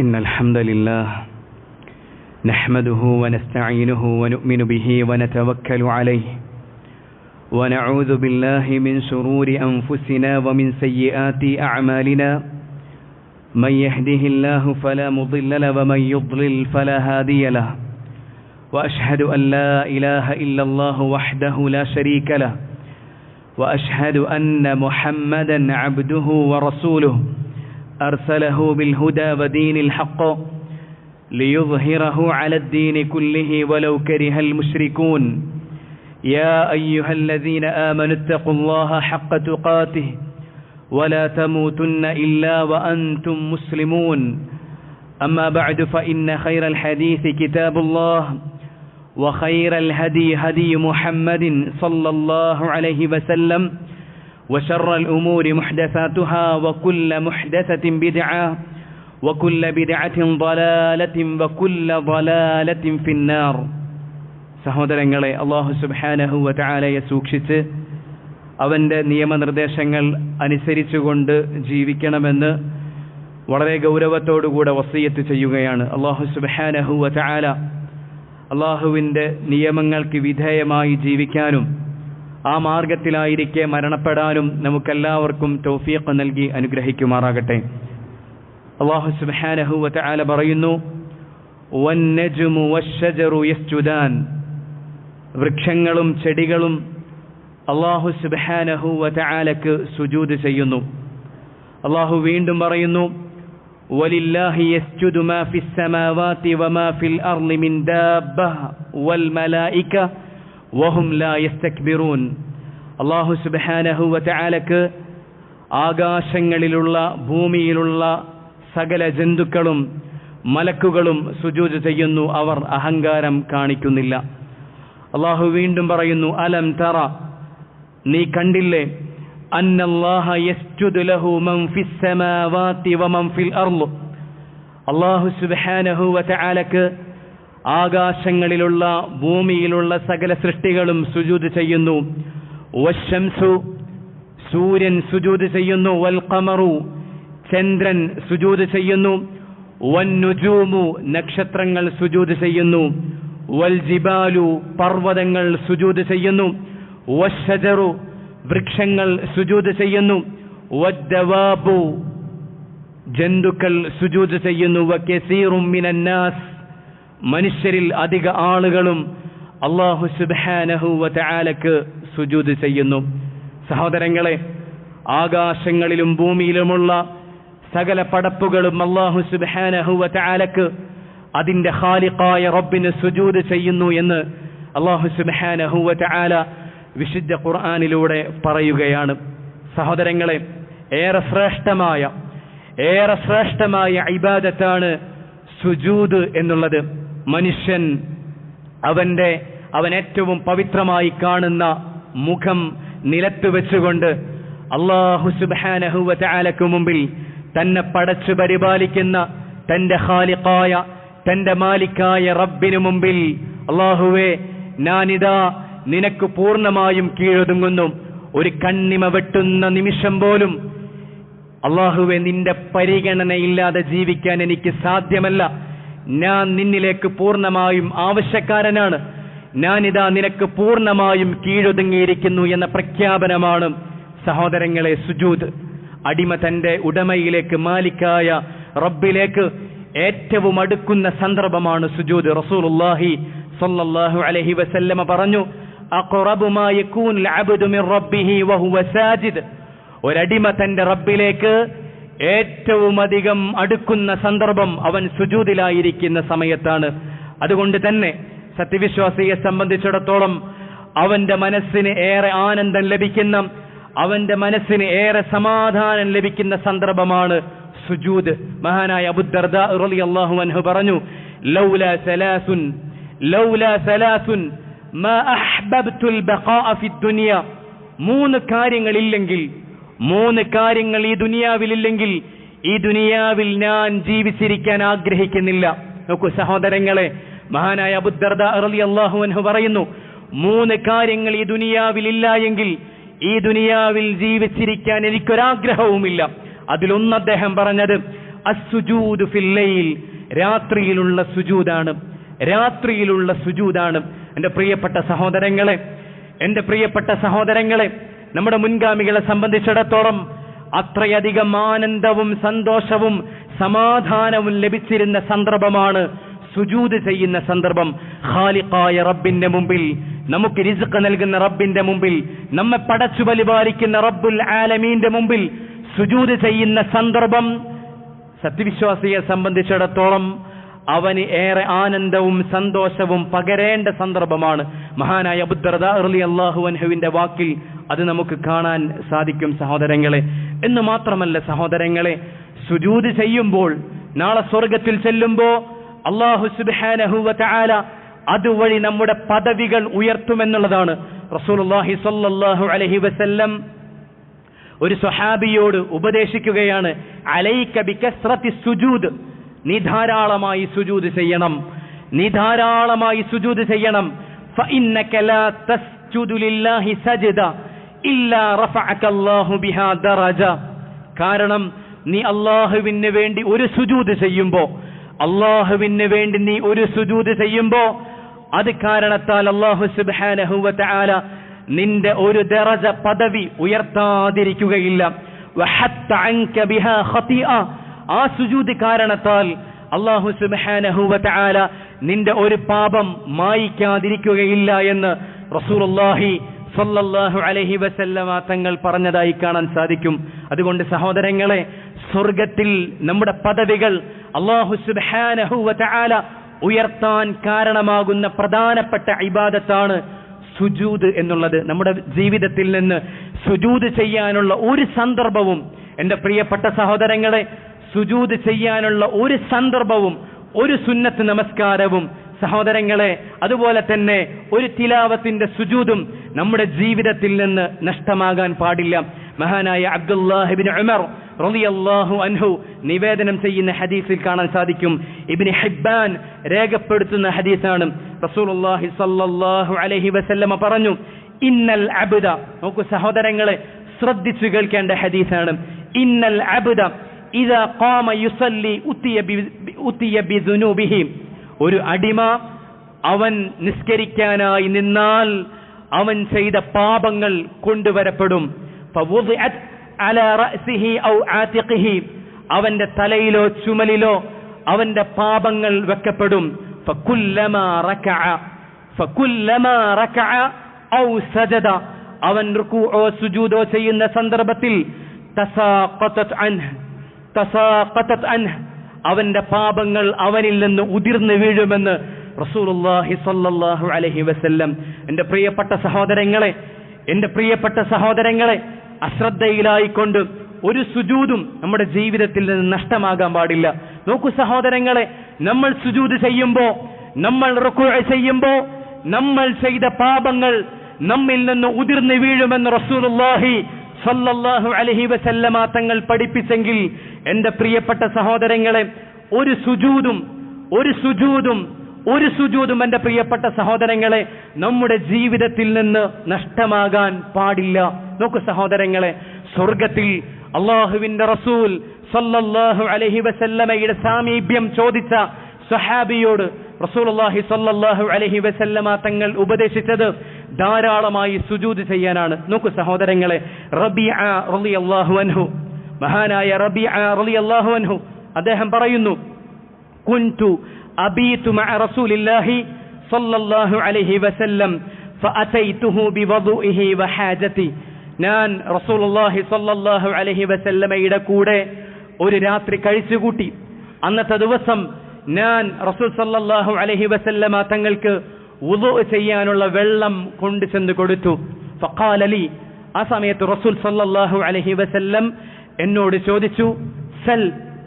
إن الحمد لله نحمده ونستعينه ونؤمن به ونتوكل عليه ونعوذ بالله من شرور أنفسنا ومن سيئات أعمالنا من يهده الله فلا مضل له ومن يضلل فلا هادي له وأشهد أن لا إله إلا الله وحده لا شريك له وأشهد أن محمدا عبده ورسوله أرسله بالهدى ودين الحق ليظهره على الدين كله ولو كره المشركون يا أيها الذين آمنوا اتقوا الله حق تقاته ولا تموتن إلا وأنتم مسلمون أما بعد فإن خير الحديث كتاب الله وخير الهدي هدي محمد صلى الله عليه وسلم وشر الأمور محدثاتها وكل محدثة بدعة وكل بدعة ضلالة وكل ضلالة في النار. സഹോദരങ്ങളെ, അല്ലാഹു സുബ്ഹാനഹു വ തആലയെ സൂക്ഷിച്ച് അവന്റെ നിയമനിർദ്ദേശങ്ങൾ അനുസരിച്ചുകൊണ്ട് ജീവിക്കണമെന്ന് വളരെ ഗൗരവത്തോടുകൂടെ വസിയത്ത് ചെയ്യുകയാണ്. അല്ലാഹു സുബ്ഹാനഹു വ തആല അല്ലാഹുവിന്റെ നിയമങ്ങൾക്ക് വിധേയമായി ജീവിക്കാനും ആ മാർഗത്തിലായിരിക്കെ മരണപ്പെടാനും നമുക്കെല്ലാവർക്കും തൗഫീഖ് നൽകി അനുഗ്രഹിക്കുമാറാകട്ടെ. അല്ലാഹു സുബ്ഹാനഹു വ തആല പറയുന്നു, വന്നജ്മു വശ്ശജറു യസ്ജുദാൻ. വൃക്ഷങ്ങളും ചെടികളും അല്ലാഹു സുബ്ഹാനഹു വ തആലക്ക് സുജൂദ് ചെയ്യുന്നു. അല്ലാഹു വീണ്ടും പറയുന്നു, വലില്ലാഹി യസ്ജുദു മാ ഫിസ് സമാവാതി വമാ ഫിൽ അർളി മിൻ ദാബ്ബഹ വൽ മലായിക വഹും ലാ യസ്തക്ബിറൂൻ. അല്ലാഹു സുബ്ഹാനഹു വ തആലക്ക് ആകാശങ്ങളിലുള്ള ഭൂമിയിലുള്ള സകല ജന്തുക്കളും മലക്കുകളും സുജൂദ് ചെയ്യുന്നു, അവർ അഹങ്കാരം കാണിക്കുന്നില്ല. അല്ലാഹു വീണ്ടും പറയുന്നു, അലം തറ, നീ കണ്ടില്ലേ, അന്നല്ലാഹ യസ്ജുദു ലഹു മൻ ഫിസ് സമാവാതി വമൻ ഫിൽ അർള്. അല്ലാഹു സുബ്ഹാനഹു വ തആലക്ക് ആകാശങ്ങളിലുള്ള ഭൂമിയിലുള്ള സകല സൃഷ്ടികളും സുജൂദ് ചെയ്യുന്നു. വശംസു, സൂര്യൻ സുജൂദ് ചെയ്യുന്നു. വൽ ഖമറു, ചന്ദ്രൻ സുജൂദ് ചെയ്യുന്നു. വന്നുജൂമു, നക്ഷത്രങ്ങൾ സുജൂദ് ചെയ്യുന്നു. വൽ ജിബാലു, പർവ്വതങ്ങൾ സുജൂദ് ചെയ്യുന്നു. വശജറു, വൃക്ഷങ്ങൾ സുജൂദ് ചെയ്യുന്നു. വദ്ദവാബു, ജന്തുക്കൾ സുജൂദ് ചെയ്യുന്നു. വകസീറും മിനന്നാസ്, മനുഷ്യരിൽ അധിക ആളുകളും അല്ലാഹു സുബ്ഹാനഹു വ തആലക്ക് സുജൂദ് ചെയ്യുന്നു. സഹോദരങ്ങളെ, ആകാശങ്ങളിലും ഭൂമിയിലുമുള്ള സകല പടപ്പുകളും അല്ലാഹു സുബ്ഹാനഹു വ തആലക്ക് അതിന്റെ ഖാലിഖായ റബ്ബിന് സുജൂദ് ചെയ്യുന്നു എന്ന് അല്ലാഹു സുബ്ഹാനഹു വ തആല വിശുദ്ധ ഖുർആനിലൂടെ പറയുകയാണ്. സഹോദരങ്ങളെ, ഏറെ ശ്രേഷ്ഠമായ ഇബാദത്താണ് സുജൂദ് എന്നുള്ളത്. മനുഷ്യൻ അവൻ ഏറ്റവും പവിത്രമായി കാണുന്ന മുഖം നിലത്ത് വെച്ചുകൊണ്ട് അല്ലാഹു സുബ്ഹാനഹു വ തആലക്ക് മുമ്പിൽ തന്നെ പടച്ചു പരിപാലിക്കുന്ന തന്റെ ഖാലിഖായ, തന്റെ മാലിക്കായ റബ്ബിനു മുമ്പിൽ, അല്ലാഹുവേ, ഞാനിതാ നിനക്ക് പൂർണ്ണമായും കീഴൊതുങ്ങുന്നു. ഒരു കണ്ണിമ വെട്ടുന്ന നിമിഷം പോലും അല്ലാഹുവേ, നിന്റെ പരിഗണനയില്ലാതെ ജീവിക്കാൻ എനിക്ക് സാധ്യമല്ല. ഞാൻ നിന്നിലേക്ക് പൂർണ്ണമായും ആവശ്യക്കാരനാണ്. ഞാനിതാ നിനക്ക് പൂർണ്ണമായും കീഴൊതുങ്ങിയിരിക്കുന്നു എന്ന പ്രഖ്യാപനമാണ് സഹോദരങ്ങളെ സുജൂദ്. അടിമ തന്റെ ഉടമയിലേക്ക്, മാലിക്കായ റബ്ബിലേക്ക് ഏറ്റവും അടുക്കുന്ന സന്ദർഭമാണ് സുജൂദ്. റസൂലുള്ളാഹി സ്വല്ലല്ലാഹു അലൈഹി വസല്ലമ പറഞ്ഞു, അഖറബു മാ യകൂനുൽ അബ്ദു മിർ റബ്ബിഹി വഹുവ സാജിദ്. ഒരടിമ തന്റെ റബ്ബിലേക്ക് ഏറ്റവും അധികം അടുക്കുന്ന സന്ദർഭം അവൻ സുജൂദിലായിരിക്കുന്ന സമയത്താണ്. അതുകൊണ്ട് തന്നെ സത്യവിശ്വാസിയെ സംബന്ധിച്ചിടത്തോളം അവന്റെ മനസ്സിന് ഏറെ ആനന്ദം ലഭിക്കുന്ന, അവന്റെ മനസ്സിന് ഏറെ സമാധാനം ലഭിക്കുന്ന സന്ദർഭമാണ് സുജൂദ്. മഹാനായ അബൂ ദർദാ റളിയല്ലാഹു അൻഹു പറഞ്ഞു, ലൗലാ സലാസുൻ മാ അഹ്ബബ്തുൽ ബഖാഅ ഫിദ് ദുനിയ. മൂന്ന് കാര്യങ്ങൾ ഈ ദുനിയാവിലില്ലെങ്കിൽ ഈ ദുനിയാവിൽ ഞാൻ ജീവിച്ചിരിക്കാൻ ആഗ്രഹിക്കുന്നില്ല. നോക്കൂ സഹോദരങ്ങളെ, മഹാനായ അബൂ ദർദാ റളിയല്ലാഹു അൻഹു പറയുന്നു, മൂന്ന് കാര്യങ്ങൾ ഈ ദുനിയാവിൽ ഇല്ല എങ്കിൽ ഈ ദുനിയാവിൽ ജീവിച്ചിരിക്കാൻ എനിക്കൊരാഗ്രഹവുമില്ല. അതിലൊന്ന് അദ്ദേഹം പറഞ്ഞത് അസ്സുജൂദു ഫിൽ ലൈൽ, രാത്രിയിലുള്ള സുജൂദാണ്, രാത്രിയിലുള്ള സുജൂദാണ്. എൻ്റെ പ്രിയപ്പെട്ട സഹോദരങ്ങളെ, നമ്മുടെ മുൻഗാമികളെ സംബന്ധിച്ചിടത്തോളം അത്രയധികം ആനന്ദവും സന്തോഷവും സമാധാനവും ലഭിച്ചിരുന്ന സന്ദർഭമാണ് സുജൂദ് ചെയ്യുന്ന സന്ദർഭം. ഖാലിഖായ റബ്ബിന്റെ മുമ്പിൽ, നമുക്ക് റിസ്ഖ് നൽകുന്ന റബ്ബിന്റെ മുമ്പിൽ, നമ്മെ പടച്ചു പരിപാലിക്കുന്ന റബ്ബുൽ ആലമീന്റെ മുമ്പിൽ സുജൂദ് ചെയ്യുന്ന സന്ദർഭം സത്യവിശ്വാസിയെ സംബന്ധിച്ചിടത്തോളം അവന് ഏറെ ആനന്ദവും സന്തോഷവും പകരേണ്ട സന്ദർഭമാണ്. മഹാനായ അബൂദർദാ റളിയല്ലാഹു അൻഹുവിന്റെ വാക്കിൽ അത് നമുക്ക് കാണാൻ സാധിക്കും സഹോദരങ്ങളെ. എന്ന് മാത്രമല്ല സഹോദരങ്ങളെ, സുജൂദ് ചെയ്യുമ്പോൾ നാളെ സ്വർഗത്തിൽ ചെല്ലുമ്പോൾ അല്ലാഹു സുബ്ഹാനഹു വ തആല അതുവഴി നമ്മുടെ പദവികൾ ഉയർത്തുമെന്നുള്ളതാണ്. റസൂലുള്ളാഹി സ്വല്ലല്ലാഹു അലൈഹി വസല്ലം ഒരു സ്വഹാബിയോട് ഉപദേശിക്കുകയാണ്, അലൈക ബികസ്റത്തി സുജൂദ്, നീ ധാരാളമായി സുജൂദ് ചെയ്യണം, നീ ധാരാളമായി സുജൂദ് ചെയ്യണം. ഫഇന്നക ലാ തസ്ജുദു ലില്ലാഹി സജ്ദ ഇല്ലാ റഫഅക അല്ലാഹു ബിഹാ ദറജ. കാരണം നീ അല്ലാഹുവിന് വേണ്ടി ഒരു സുജൂദ് ചെയ്യുമ്പോൾ, അല്ലാഹുവിന് വേണ്ടി നീ ഒരു സുജൂദ് ചെയ്യുമ്പോൾ അത് കാരണത്താൽ അല്ലാഹു സുബ്ഹാനഹു വ തആല നിന്റെ ഒരു ദറജ പദവി ഉയർത്താതിരിക്കുകയില്ല. വഹത്ത അൻക ബിഹാ ഖതിഅ, ആ സുജൂദ് കാരണത്താൽ അല്ലാഹു സുബ്ഹാനഹു വ തആല നിന്റെ ഒരു പാപം മായ്ക്കാതിരിക്കുകയില്ല എന്ന് റസൂലുള്ളാഹി സ്വല്ലല്ലാഹു അലൈഹി വസല്ലമ തങ്ങൾ പറഞ്ഞതായി കാണാൻ സാധിക്കും. അതുകൊണ്ട് സഹോദരങ്ങളെ, സ്വർഗത്തിൽ നമ്മുടെ പദവികൾ അല്ലാഹു സുബ്ഹാനഹു വ തആല ഉയർത്താൻ കാരണമാകുന്ന പ്രധാനപ്പെട്ട ഇബാദത്താണ് സുജൂദ് എന്നുള്ളത്. നമ്മുടെ ജീവിതത്തിൽ നിന്ന് സുജൂദ് ചെയ്യാനുള്ള ഒരു സന്ദർഭവും, എൻ്റെ പ്രിയപ്പെട്ട സഹോദരങ്ങളെ, സുജൂദ് ചെയ്യാനുള്ള ഒരു സന്ദർഭവും, ഒരു സുന്നത്ത് നമസ്കാരവും സഹോദരങ്ങളെ, അതുപോലെ തന്നെ ഒരു തിലാവത്തിന്റെ സുജൂദും നമ്മുടെ ജീവിതത്തിൽ നിന്ന് നഷ്ടമാകാൻ പാടില്ല. മഹാനായ അബ്ദുല്ലാഹ് ഇബ്നു ഉമർ റളിയല്ലാഹു അൻഹു നിവേദനം ചെയ്യുന്ന ഹദീസിൽ കാണാൻ സാധിക്കും, ഇബ്നു ഹിബ്ബാൻ രേഖപ്പെടുത്തുന്ന ഹദീസാണ്. റസൂലുള്ളാഹി സ്വല്ലല്ലാഹു അലൈഹി വസല്ലമ പറഞ്ഞു, ഇന്നൽ അബ്ദ, നോക്കൂ സഹോദരങ്ങളെ, ശ്രദ്ധിച്ചു കേൾക്കേണ്ട ഹദീസാണ്. ഇന്നൽ അബ്ദ ഇദാ ഖാമ യുസല്ലി ഉതിയ ബിദുനൂബിഹി, ഒരു അടിമ അവൻ നിസ്കരിക്കാനായി നിന്നാൽ അവൻ ചെയ്ത പാപങ്ങൾ കൊണ്ടുവരപ്പെടും. ഫവുദിഅത് അലാ റഅസിഹി ഔ ആതിഖിഹി, അവന്റെ തലയിലോ ചുമലിലോ അവന്റെ പാപങ്ങൾ വെക്കപ്പെടും. ഫകുല്ലമാ റകഅ ഔ സജദ, അവൻ റുകൂഉ സുജൂദോ ചെയ്യുന്ന സന്ദർഭത്തിൽ തസാഖതത് അൻഹു, അവന്റെ പാപങ്ങൾ അവനിൽ നിന്ന് ഉതിർന്നു വീഴുമെന്ന് റസൂലുള്ളാഹി സ്വല്ലല്ലാഹു അലൈഹി വസല്ലം. എൻ്റെ പ്രിയപ്പെട്ട സഹോദരങ്ങളെ, അശ്രദ്ധയിലായിക്കൊണ്ട് ഒരു സുജൂദും നമ്മുടെ ജീവിതത്തിൽ നിന്ന് നഷ്ടമാകാൻ പാടില്ല. നോക്കൂ സഹോദരങ്ങളെ, നമ്മൾ സുജൂദ് ചെയ്യുമ്പോൾ, നമ്മൾ റുകൂഅ് ചെയ്യുമ്പോൾ നമ്മൾ ചെയ്ത പാപങ്ങൾ നമ്മിൽ നിന്ന് ഉതിർന്നു വീഴുമെന്ന് റസൂലുള്ളാഹി സ്വല്ലല്ലാഹു അലൈഹി വസല്ലമ തങ്ങൾ പഠിപ്പിച്ചെങ്കിൽ, എൻ്റെ പ്രിയപ്പെട്ട സഹോദരങ്ങളെ, ഒരു സുജൂദും എൻ്റെ പ്രിയപ്പെട്ട സഹോദരങ്ങളെ നമ്മുടെ ജീവിതത്തിൽ നിന്ന് നഷ്ടമാകാൻ പാടില്ല. നോക്കൂ സഹോദരങ്ങളെ, സ്വർഗത്തിൽ അല്ലാഹുവിന്റെ റസൂൽ സ്വല്ലല്ലാഹു അലൈഹി വസല്ലമയുടെ സാമീപ്യം ചോദിച്ച സ്വഹാബിയോട് റസൂലുള്ളാഹി സ്വല്ലല്ലാഹു അലൈഹി വസല്ലമ തങ്ങൾ ഉപദേശിച്ചത് ധാരാളമായി സുജൂദ് ചെയ്യാനാണ്. നോക്കൂ സഹോദരങ്ങളെ, റബീഅ റളിയല്ലാഹു അൻഹു, മഹാനായ റബീഅ റളിയല്ലാഹു അൻഹു അദ്ദേഹം പറയുന്നു, കുൻതു അബീതു മഅ റസൂലില്ലാഹി സ്വല്ലല്ലാഹു അലൈഹി വസല്ലം ഫഅതൈതുഹു ബിവദുഇഹി വഹാജതി, ഞാൻ റസൂലുള്ളാഹി സ്വല്ലല്ലാഹു അലൈഹി വസല്ലമയുടെ കൂടെ ഒരു രാത്രി കഴിച്ചുകൂട്ടി. അന്നത്തെ ദിവസം ഞാൻ റസൂൽ സല്ലല്ലാഹു അലൈഹി വസല്ലമ തങ്ങൾക്ക് വുളു ചെയ്യാനുള്ള വെള്ളം കൊണ്ടുചെന്ന് കൊടുത്തു. ഫഖാല ലി, ആ സമയത്ത് റസൂൽ സല്ലല്ലാഹു അലൈഹി വസല്ലം എന്നോട് ചോദിച്ചു, സൽ,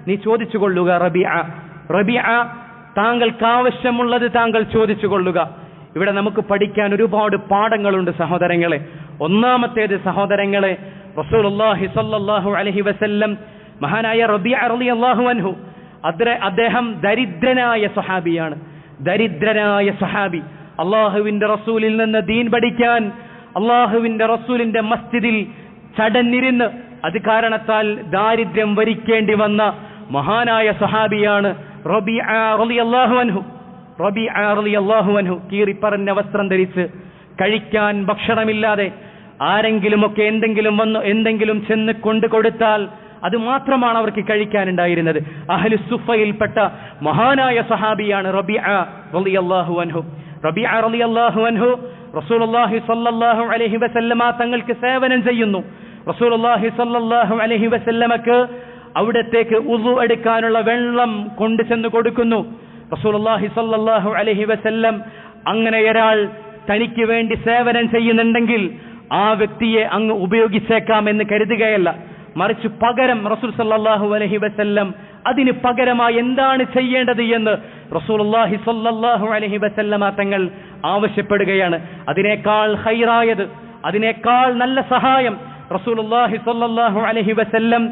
നീ ചോദിച്ചു കൊള്ളുക റബീഅ, താങ്കൾക്ക് ആവശ്യമുള്ളത് താങ്കൾ ചോദിച്ചു കൊള്ളുക. ഇവിടെ നമുക്ക് പഠിക്കാൻ ഒരുപാട് പാഠങ്ങളുണ്ട് സഹോദരങ്ങളെ. ഒന്നാമത്തേത് സഹോദരങ്ങളെ, റസൂലുള്ളാഹി സ്വല്ലല്ലാഹു അലൈഹി വസല്ലം മഹാനായ റബീഅ റളിയല്ലാഹു അൻഹു അദ്ദേഹം ദരിദ്രനായ സ്വഹാബിയാണ്. ദരിദ്രനായ സ്വഹാബി അള്ളാഹുവിന്റെ റസൂലിൽ നിന്ന് ദീൻ പഠിക്കാൻ അള്ളാഹുവിന്റെ റസൂലിന്റെ മസ്ജിദിൽ ചടഞ്ഞിരുന്ന് അത് കാരണത്താൽ ദാരിദ്ര്യം വരിക്കേണ്ടി വന്ന മഹാനായ സഹാബിയാണ് റബീഅ റളിയല്ലാഹു അൻഹു. റബീഅ റളിയല്ലാഹു അൻഹു കീറിപ്പറഞ്ഞ വസ്ത്രം ധരിച്ച് കഴിക്കാൻ ഭക്ഷണമില്ലാതെ ആരെങ്കിലുമൊക്കെ എന്തെങ്കിലും ചെന്ന് കൊണ്ടു കൊടുത്താൽ അത് മാത്രമാണ് അവർക്ക് കഴിക്കാനുണ്ടായിരുന്നത്. അഹ്ലു സുഫയിൽപ്പെട്ട മഹാനായ സഹാബിയാണ് റബീഅ റളിയല്ലാഹു അൻഹു. റബീഅ റളിയല്ലാഹു അൻഹു റസൂലുള്ളാഹി സ്വല്ലല്ലാഹു അലൈഹി വസല്ലമ തങ്ങൾക്ക് സേവനം ചെയ്യുന്നു. റസൂലുള്ളാഹി സ്വല്ലല്ലാഹു അലൈഹി വസല്ലമക്ക് അവിടത്തേക്ക് ഉളു എടുക്കാനുള്ള വെള്ളം കൊണ്ടു ചെന്ന് കൊടുക്കുന്നു. റസൂലുള്ളാഹി സ്വല്ലല്ലാഹു അലൈഹി വസല്ലം അങ്ങനെ ഒരാൾ തനിക്ക് വേണ്ടി സേവനം ചെയ്യുന്നുണ്ടെങ്കിൽ ആ വ്യക്തിയെ അങ്ങ് ഉപയോഗിച്ചേക്കാമെന്ന് കരുതുകയല്ല, മറിച്ച് പകരം റസൂൽ സല്ലല്ലാഹു അലൈഹി വസല്ലം അതിന് പകരമായി എന്താണ് ചെയ്യേണ്ടത് എന്ന് റസൂലുള്ളാഹി സ്വല്ലല്ലാഹു അലൈഹി വസല്ലമ തങ്ങൾ ആവശ്യപ്പെടുകയാണ്. അതിനേക്കാൾ ഖൈറായത്, അതിനേക്കാൾ നല്ല സഹായം റസൂലുള്ളാഹി സ്വല്ലല്ലാഹു അലൈഹി വസല്ലം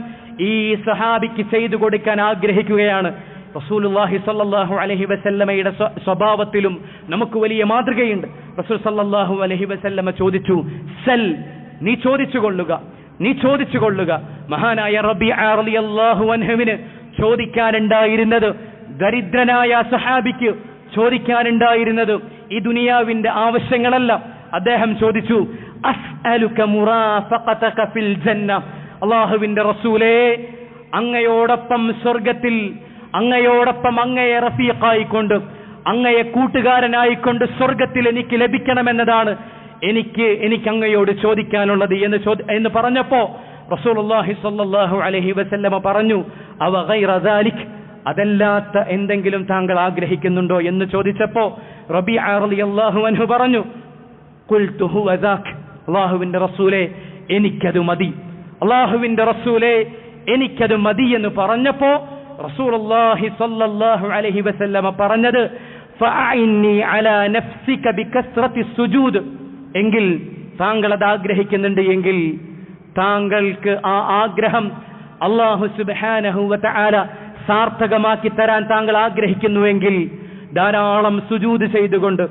ഈ സഹാബിക്ക് ചെയ്തു കൊടുക്കാൻ ആഗ്രഹിക്കുകയാണ്. റസൂലുള്ളാഹി സ്വല്ലല്ലാഹു അലൈഹി വസല്ലമയുടെ സ്വഭാവത്തിലും നമുക്ക് വലിയ മാതൃകയുണ്ട്. റസൂൽ സല്ലല്ലാഹു അലൈഹി വസല്ലമ ചോദിച്ചു, സൽ, നീ ചോദിച്ചു കൊള്ളുക. മഹാനായ റബീഅ റളിയല്ലാഹു അൻഹുവിന് ചോദിക്കാനുണ്ടായിരുന്നത്, ദരിദ്രനായ സഹാബിക്ക് ചോദിക്കാനുണ്ടായിരുന്നത് ഈ ദുനിയാവിന്റെ ആവശ്യങ്ങളല്ല. അദ്ദേഹം ചോദിച്ചു, അസ്അലുക മുറാഫഖതക ഫിൽ ജന്ന. അല്ലാഹുവിന്റെ റസൂലേ, അങ്ങയോടൊപ്പം സ്വർഗ്ഗത്തിൽ, അങ്ങയോടൊപ്പം അങ്ങയെ റഫീഖായിക്കൊണ്ട്, അങ്ങയെ കൂട്ടുകാരനായിക്കൊണ്ട് സ്വർഗ്ഗത്തിൽ എനിക്ക് ലഭിക്കണമെന്നതാണ് എനിക്ക് അങ്ങയോട് ചോദിക്കാനുള്ളത് എന്ന് പറഞ്ഞപ്പോ റസൂലുള്ളാഹി സ്വല്ലല്ലാഹു അലൈഹി വസല്ലമ പറഞ്ഞു, അവ ഗൈറ ദാലിക്, അതല്ലാത്ത എന്തെങ്കിലും താങ്കൾ ആഗ്രഹിക്കുന്നുണ്ടോ എന്ന് ചോദിച്ചപ്പോ റബീഅ റളിയല്ലാഹു അൻഹു പറഞ്ഞു, ഖുൽതു ഹുവ ദാക്. അല്ലാഹുവിന്റെ റസൂലേ, എനിക്കത് മതി. അല്ലാഹുവിന്റെ റസൂലേ, എനിക്കത് മതി എന്ന് പറഞ്ഞപ്പോ റസൂലുള്ളാഹി സ്വല്ലല്ലാഹു അലൈഹി വസല്ലമ പറഞ്ഞത്, ഫഅഇന്നി അലാ നഫ്സിക ബികസ്റത്തി സുജൂദ്. എങ്കിൽ താങ്കൾ അത് ആഗ്രഹിക്കുന്നുണ്ട് എങ്കിൽ താങ്കൾക്ക് ആ ആഗ്രഹം അല്ലാഹു സുബ്ഹാനഹു വ തആല സാർത്ഥകമാക്കി തരാൻ താങ്കൾ ആഗ്രഹിക്കുന്നുവെങ്കിൽ ധാരാളം സുജൂദ് ചെയ്തുകൊണ്ട്,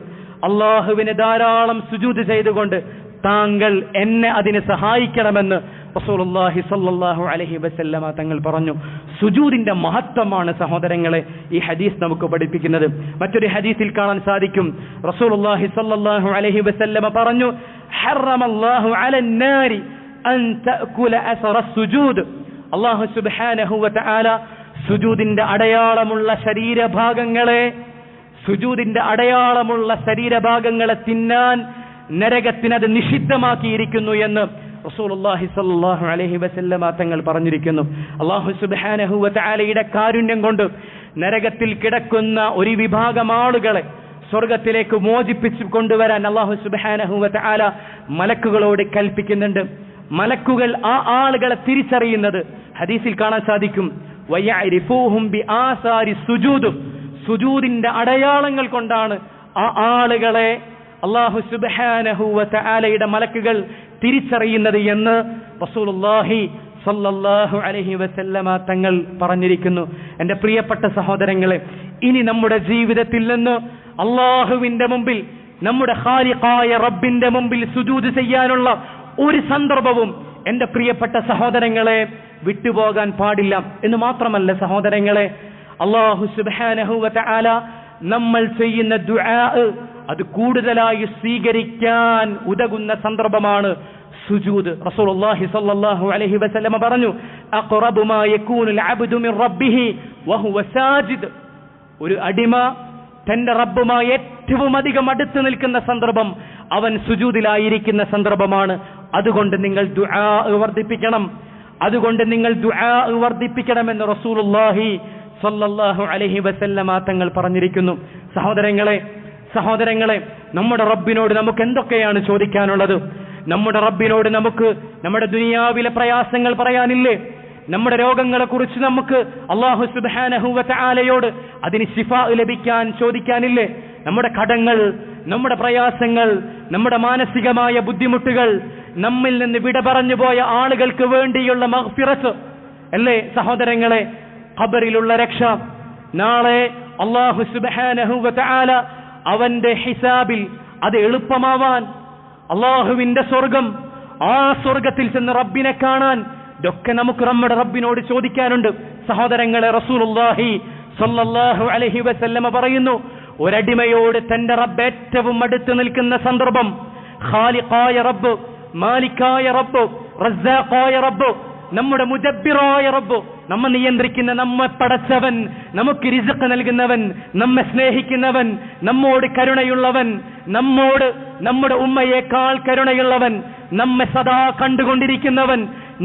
അല്ലാഹുവിനെ ധാരാളം സുജൂദ് ചെയ്തുകൊണ്ട് താങ്കൾ എന്നെ അതിന് സഹായിക്കണമെന്ന് റസൂലുള്ളാഹി സ്വല്ലല്ലാഹു അലൈഹി വസല്ലമ തങ്ങൾ പറഞ്ഞു. സുജൂദിന്റെ മഹത്വമാണ് സഹോദരങ്ങളെ ഈ ഹദീസ് നമുക്ക് പഠിപ്പിക്കുന്നത്. മറ്റൊരു ഹദീസിൽ കാണാൻ സാധിക്കും, റസൂലുള്ളാഹി സ്വല്ലല്ലാഹു അലൈഹി വസല്ലമ പറഞ്ഞു, ഹറമല്ലാഹു അലൻ നാരി അൻ തഅകുല അസറ സുജൂദ്. അല്ലാഹു സുബ്ഹാനഹു വ തആല സുജൂദിന്റെ അടയാളമുള്ള ശരീരഭാഗങ്ങളെ തിന്നാൻ നരകത്തിനത് നിഷിദ്ധമാക്കിയിരിക്കുന്നു എന്ന് റസൂലുള്ളാഹി സ്വല്ലല്ലാഹു അലൈഹി വസല്ലമ തങ്ങൾ പറഞ്ഞിരിക്കുന്നു. അല്ലാഹു സുബ്ഹാനഹു വ തആലയുടെ കാരുണ്യം കൊണ്ട് നരകത്തിൽ കിടക്കുന്ന ഒരു വിഭാഗം ആളുകളെ സ്വർഗ്ഗത്തിലേക്ക് മോചിപ്പിച്ചു കൊണ്ടുവരാൻ അല്ലാഹു സുബ്ഹാനഹു വ തആല മലക്കുകളോട് കൽപ്പിക്കുന്നുണ്ട്. മലക്കുകൾ ആ ആളുകളെ തിരിച്ചറിയുന്നത് ഹദീസിൽ കാണാൻ സാധിക്കും. വയഅരിഫൂഹും ബിആസാരി സുജൂദ്. സുജൂദിന്റെ അടയാളങ്ങൾ കൊണ്ടാണ് ആ ആളുകളെ അല്ലാഹു സുബ്ഹാനഹു വ തആലയുടെ മലക്കുകൾ തിരിച്ചറിയുന്നത് എന്ന് റസൂലുള്ളാഹി സ്വല്ലല്ലാഹു അലൈഹി വസല്ലമ തങ്ങൾ പറഞ്ഞിരിക്കുന്നു. എൻ്റെ പ്രിയപ്പെട്ട സഹോദരങ്ങളെ, ഇനി നമ്മുടെ ജീവിതത്തിൽ നിന്ന് അല്ലാഹുവിന്റെ മുമ്പിൽ, നമ്മുടെ ഖാലിഖായ റബ്ബിന്റെ മുമ്പിൽ സുജൂദ് ചെയ്യാനുള്ള ഒരു സന്ദർഭവും എൻ്റെ പ്രിയപ്പെട്ട സഹോദരങ്ങളെ വിട്ടുപോകാൻ പാടില്ല. എന്ന് മാത്രമല്ല സഹോദരങ്ങളെ, അല്ലാഹു സുബ്ഹാനഹു വ തആല നമ്മൾ ചെയ്യുന്ന ദുആ അത് കൂടുതലായി സ്വീകരിക്കാൻ ഉതകുന്ന സന്ദർഭമാണ് സുജൂദ്. റസൂലുള്ളാഹി സ്വല്ലല്ലാഹു അലൈഹി വസല്ലമ പറഞ്ഞു, അഖറബു മാ യകൂനുൽ അബ്ദു മിൻ റബ്ബിഹി വഹുവ സാജിദ്. ഒരു അടിമ തന്റെ റബ്ബുമായി ഏറ്റവും അധികം അടുത്ത് നിൽക്കുന്ന സന്ദർഭം അവൻ സുജൂദിലായിരിക്കുന്ന സന്ദർഭമാണ്. അതുകൊണ്ട് നിങ്ങൾ ദുആ വർദ്ധിപ്പിക്കണമെന്ന് റസൂലുള്ളാഹി സ്വല്ലല്ലാഹു അലൈഹി വസല്ലമ തങ്ങൾ പറഞ്ഞിരിക്കുന്നു. സഹോദരങ്ങളെ, നമ്മുടെ റബ്ബിനോട് നമുക്ക് എന്തൊക്കെയാണ് ചോദിക്കാനുള്ളത്? നമ്മുടെ റബ്ബിനോട് നമുക്ക് നമ്മുടെ ദുനിയാവിലെ പ്രയാസങ്ങൾ പറയാനില്ലേ? നമ്മുടെ രോഗങ്ങളെ കുറിച്ച് നമുക്ക് അല്ലാഹു സുബ്ഹാനഹു വ തആലയോട് അതിന് ശിഫാ ലഭിക്കാൻ ചോദിക്കാനില്ലേ? നമ്മുടെ കടങ്ങൾ, നമ്മുടെ പ്രയാസങ്ങൾ, നമ്മുടെ മാനസികമായ ബുദ്ധിമുട്ടുകൾ, നമ്മിൽ നിന്ന് വിട പറഞ്ഞു പോയ ആളുകൾക്ക് വേണ്ടിയുള്ള മഗ്ഫിറത്ത് അല്ലേ സഹോദരങ്ങളെ? ഖബറിലുള്ള രക്ഷ, നാളെ അല്ലാഹു സുബ്ഹാനഹു വ തആല അവന്റെ ഹിസാബിൽ അത് എളുപ്പമാവാൻ, അല്ലാഹുവിന്റെ സ്വർഗം, ആ സ്വർഗത്തിൽ ചെന്ന് റബ്ബിനെ കാണാൻ, ഇതൊക്കെ നമുക്ക് നമ്മുടെ റബ്ബിനോട് ചോദിക്കാനുണ്ട്. സഹോദരങ്ങളെ, റസൂലുള്ളാഹി സ്വല്ലല്ലാഹു അലൈഹി വസല്ലമ പറയുന്നു, ഒരടിമയോട് തന്റെ റബ്ബ് ഏറ്റവും അടുത്ത് നിൽക്കുന്ന സന്ദർഭം, ഖാലിഖായ റബ്ബ്, മാലിക്കായ റബ്ബ്, റസ്സാഖായ റബ്ബ്, നമ്മുടെ മുദബ്ബിറായ റബ്ബ്, നമ്മെ നിയന്ത്രിക്കുന്ന, നമ്മെ പടച്ചവൻ, നമുക്ക് റിസ്ഖ് നൽകുന്നവൻ, നമ്മെ സ്നേഹിക്കുന്നവൻ, നമ്മോട് കരുണയുള്ളവൻ, നമ്മോട് നമ്മുടെ ഉമ്മയേക്കാൾ കരുണയുള്ളവൻ, നമ്മെ സദാ കണ്ടുകൊണ്ടിരിക്കുന്നവൻ,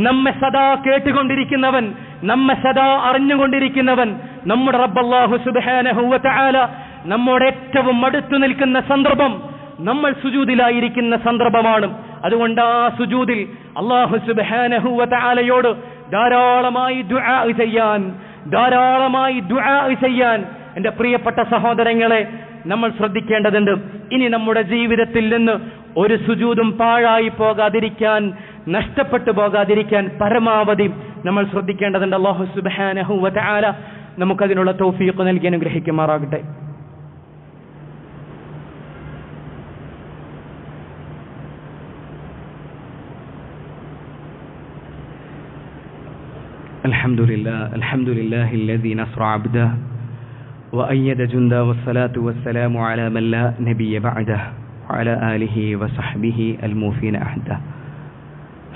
നമ്മെ സദാ കേട്ടുകൊണ്ടിരിക്കുന്നവൻ, നമ്മെ സദാ അറിഞ്ഞുകൊണ്ടിരിക്കുന്നവൻ, നമ്മുടെ റബ്ബ് അല്ലാഹു സുബ്ഹാനഹു വ തആല നമ്മോട് ഏറ്റവും അടുത്തു നിൽക്കുന്ന സന്ദർഭം നമ്മൾ സുജൂദിലായിരിക്കുന്ന സന്ദർഭമാണ്. അതുകൊണ്ട് ആ സുജൂദിൽ അല്ലാഹു സുബ്ഹാനഹു വ തആലയോട് ധാരാളമായി ദുആ ചെയ്യാൻ എൻ്റെ പ്രിയപ്പെട്ട സഹോദരങ്ങളെ നമ്മൾ ശ്രദ്ധിക്കേണ്ടതുണ്ട്. ഇനി നമ്മുടെ ജീവിതത്തിൽ നിന്ന് ഒരു സുജൂദും പാഴായി പോകാതിരിക്കാൻ, നഷ്ടപ്പെട്ടു പോകാതിരിക്കാൻ പരമാവധി നമ്മൾ ശ്രദ്ധിക്കേണ്ടതുണ്ട്. അല്ലാഹു സുബ്ഹാനഹു വ തആല നമുക്കതിനുള്ള തൗഫീഖ് നൽകി അനുഗ്രഹിക്കുമാറാകട്ടെ. الحمد لله الذي نصر عبده وأيد جنده والصلاة والسلام على من لا نبي بعده وعلى آله وصحبه الموفين عهده.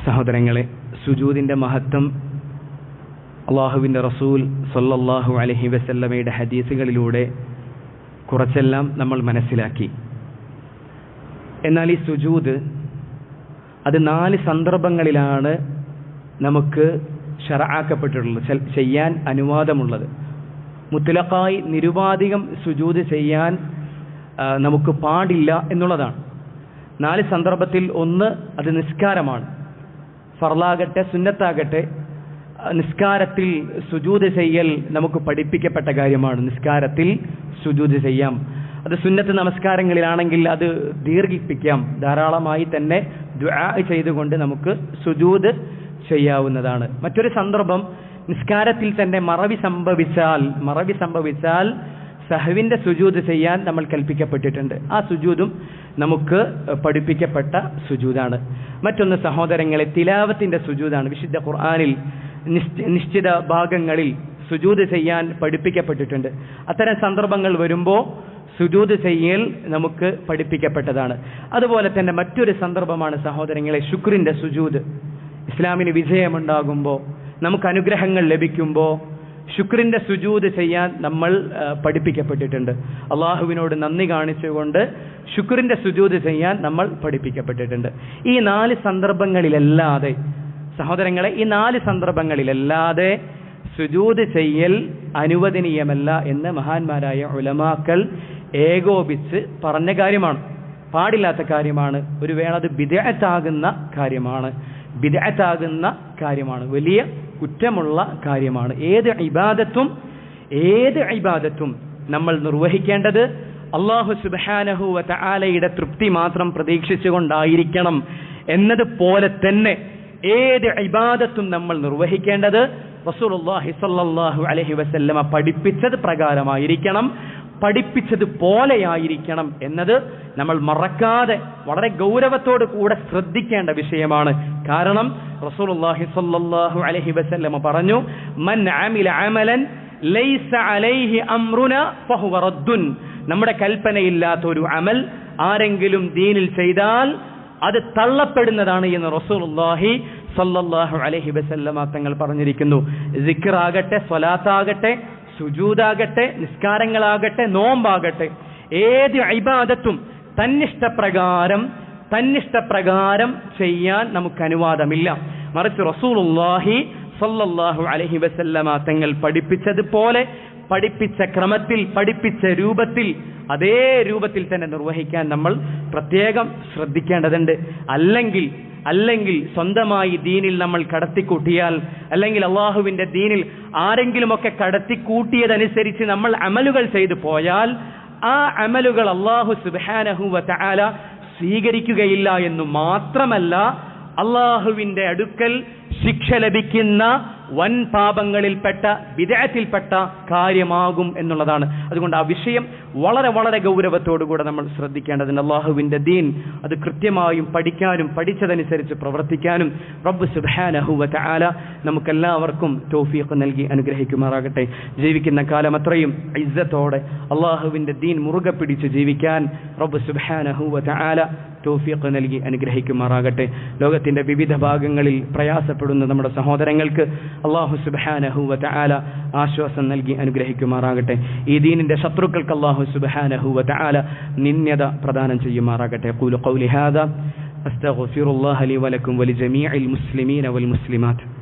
സഹോദരങ്ങളെ, സുജൂദിന്റെ മഹത്വം അല്ലാഹുവിന്റെ റസൂൽ സ്വല്ലല്ലാഹു അലൈഹി വസല്ലമയുടെ ഹദീസുകളിലൂടെ കുറച്ചെല്ലാം നമ്മൾ മനസ്സിലാക്കി. എന്നാൽ ഈ സുജൂദ് അത് 4 സന്ദർഭങ്ങളിലാണ് നമുക്ക് ശറഅാക്കപ്പെട്ടിട്ടുള്ളത്, ചെയ്യാൻ അനുവാദമുള്ളത്. മുത്ലഖായി നിരുപാധികം സുജൂദ് ചെയ്യാൻ നമുക്ക് പാടില്ല എന്നുള്ളതാണ്. 4 സന്ദർഭത്തിൽ ഒന്ന് അത് നിസ്കാരമാണ്. ഫർളാകട്ടെ സുന്നത്താകട്ടെ, നിസ്കാരത്തിൽ സുജൂദ് ചെയ്യൽ നമുക്ക് പഠിപ്പിക്കപ്പെട്ട കാര്യമാണ്. നിസ്കാരത്തിൽ സുജൂദ് ചെയ്യാം. അത് സുന്നത്ത് നമസ്കാരങ്ങളിലാണെങ്കിൽ അത് ദീർഘിപ്പിക്കാം. ധാരാളമായി തന്നെ ദുആ ചെയ്തുകൊണ്ട് നമുക്ക് സുജൂദ് ചെയ്യാവുന്നതാണ്. മറ്റൊരു സന്ദർഭം, നിസ്കാരത്തിൽ തന്നെ മറവി സംഭവിച്ചാൽ സഹവിന്റെ സുജൂദ് ചെയ്യാൻ നമ്മൾ കൽപ്പിക്കപ്പെട്ടിട്ടുണ്ട്. ആ സുജൂദും നമുക്ക് പഠിപ്പിക്കപ്പെട്ട സുജൂദാണ്. മറ്റൊന്ന് സഹോദരങ്ങളെ, തിലാവത്തിന്റെ സുജൂദാണ്. വിശുദ്ധ ഖുർആനിൽ നിശ്ചിത ഭാഗങ്ങളിൽ സുജൂദ് ചെയ്യാൻ പഠിപ്പിക്കപ്പെട്ടിട്ടുണ്ട്. അത്തരം സന്ദർഭങ്ങൾ വരുമ്പോൾ സുജൂദ് ചെയ്യൽ നമുക്ക് പഠിപ്പിക്കപ്പെട്ടതാണ്. അതുപോലെ തന്നെ മറ്റൊരു സന്ദർഭമാണ് സഹോദരങ്ങളെ, ശുക്രിന്റെ സുജൂദ്. ഇസ്ലാമിന് വിജയമുണ്ടാകുമ്പോൾ, നമുക്ക് അനുഗ്രഹങ്ങൾ ലഭിക്കുമ്പോൾ ശുക്രിന്റെ സുജൂദ് ചെയ്യാൻ നമ്മൾ പഠിപ്പിക്കപ്പെട്ടിട്ടുണ്ട്. അള്ളാഹുവിനോട് നന്ദി കാണിച്ചുകൊണ്ട് ശുക്രിന്റെ സുജൂദ് ചെയ്യാൻ നമ്മൾ പഠിപ്പിക്കപ്പെട്ടിട്ടുണ്ട്. ഈ 4 സന്ദർഭങ്ങളിലല്ലാതെ സഹോദരങ്ങളെ, ഈ 4 സന്ദർഭങ്ങളിലല്ലാതെ സുജൂദ് ചെയ്യൽ അനുവദനീയമല്ല എന്ന് മഹാന്മാരായ ഉലമാക്കൾ ഏകോപിച്ച് പറഞ്ഞ കാര്യമാണ്. പാടില്ലാത്ത കാര്യമാണ്. ഒരു വേള അത് ബിദ്അത്താകുന്ന കാര്യമാണ്, വലിയ കുറ്റമുള്ള കാര്യമാണ്. ഏത് ഇബാദത്തും നമ്മൾ നിർവഹിക്കേണ്ടത് അല്ലാഹു സുബ്ഹാനഹു വ തആലയുടെ തൃപ്തി മാത്രം പ്രതീക്ഷിച്ചുകൊണ്ടായിരിക്കണം എന്നതുപോലെ തന്നെ ഏത് ഇബാദത്തും നമ്മൾ നിർവഹിക്കേണ്ടത് റസൂലുള്ളാഹി സ്വല്ലല്ലാഹു അലൈഹി വസല്ലമ പഠിപ്പിച്ചത് പ്രകാരമായിരിക്കണം, പഠിപ്പിച്ചതുപോലെയായിരിക്കണം എന്നത് നമ്മൾ മറക്കാതെ വളരെ ഗൗരവത്തോടു കൂടെ ശ്രദ്ധിക്കേണ്ട വിഷയമാണ്. കാരണം റസൂലുള്ളാഹി സ്വല്ലല്ലാഹു അലൈഹി വസല്ലമ പറഞ്ഞു, മൻ അമില അമലൻ ലൈസ അലൈഹി അംറുന ഫഹുവ റദ്ദുൻ. നമ്മുടെ കൽപ്പനയില്ലാത്ത ഒരു അമൽ ആരെങ്കിലും ദീനിൽ ചെയ്താൽ അത് തള്ളപ്പെടുന്നതാണ് എന്ന് റസൂലുള്ളാഹി സ്വല്ലല്ലാഹു അലൈഹി വസല്ലമ തങ്ങൾ പറഞ്ഞിരിക്കുന്നു. സിക്റാകട്ടെ, സ്വലാത്താകട്ടെ, സുജൂദാകട്ടെ, നിസ്കാരങ്ങളാകട്ടെ, നോമ്പാകട്ടെ, ഏത് ഇബാദത്തും തന്നിഷ്ടപ്രകാരം ചെയ്യാൻ നമുക്ക് അനുവാദമില്ല. മറിച്ച് റസൂലുള്ളാഹി സ്വല്ലല്ലാഹു അലൈഹി വസല്ലമ തങ്ങൾ പഠിപ്പിച്ചതുപോലെ, പഠിപ്പിച്ച ക്രമത്തിൽ, പഠിപ്പിച്ച രൂപത്തിൽ, അതേ രൂപത്തിൽ തന്നെ നിർവഹിക്കാൻ നമ്മൾ പ്രത്യേകം ശ്രദ്ധിക്കേണ്ടതുണ്ട്. അല്ലെങ്കിൽ സ്വന്തമായി ദീനിൽ നമ്മൾ കടത്തിക്കൂട്ടിയാൽ, അല്ലെങ്കിൽ അള്ളാഹുവിന്റെ ദീനിൽ ആരെങ്കിലുമൊക്കെ കടത്തിക്കൂട്ടിയതനുസരിച്ച് നമ്മൾ അമലുകൾ ചെയ്തു പോയാൽ ആ അമലുകൾ അല്ലാഹു സുബ്ഹാനഹു വ തആല സ്വീകരിക്കുകയില്ല എന്നു മാത്രമല്ല, അള്ളാഹുവിന്റെ അടുക്കൽ ശിക്ഷ ലഭിക്കുന്ന വൻ പാപങ്ങളിൽപ്പെട്ട ബിദ്അത്തിൽപ്പെട്ട കാര്യമാകും എന്നുള്ളതാണ്. അതുകൊണ്ട് ആ വിഷയം വളരെ വളരെ ഗൗരവത്തോടുകൂടെ നമ്മൾ ശ്രദ്ധിക്കേണ്ടതുണ്ട്. അള്ളാഹുവിന്റെ ദീൻ അത് കൃത്യമായും പഠിക്കാനും പഠിച്ചതനുസരിച്ച് പ്രവർത്തിക്കാനും റബ്ബ് സുബ്ഹാനഹു വ തആല നമുക്കെല്ലാവർക്കും തൗഫീഖ് നൽകി അനുഗ്രഹിക്കുമാറാകട്ടെ. ജീവിക്കുന്ന കാലം അത്രയും ഇസ്സത്തോടെ അള്ളാഹുവിന്റെ ദീൻ മുറുകെ പിടിച്ച് ജീവിക്കാൻ റബ്ബ് സുബ്ഹാനഹു വ തആല തൗഫീഖ് നൽകി അനുഗ്രഹിക്കുമാറാകട്ടെ. ലോകത്തിന്റെ വിവിധ ഭാഗങ്ങളിൽ പ്രയാസപ്പെടുന്ന നമ്മുടെ സഹോദരങ്ങൾക്ക് അല്ലാഹു സുബ്ഹാനഹു വ തആല ആശ്വാസം നൽകി അനുഗ്രഹിക്കുമാറാകട്ടെ. ഈ ദീനിന്റെ ശത്രുക്കൾക്ക് അല്ലാഹു സുബ്ഹാനഹു വ തആല നിന്യത പ്രദാനം ചെയ്യുമാറാകട്ടെ. ഖൂലു ഖൗലി ഹാദാ അസ്തഗ്ഫിറുല്ലാഹ ലി വലക്കും വലിജമീഇൽ മുസ്ലിമീന വൽ മുസ്ലിമാത്ത്.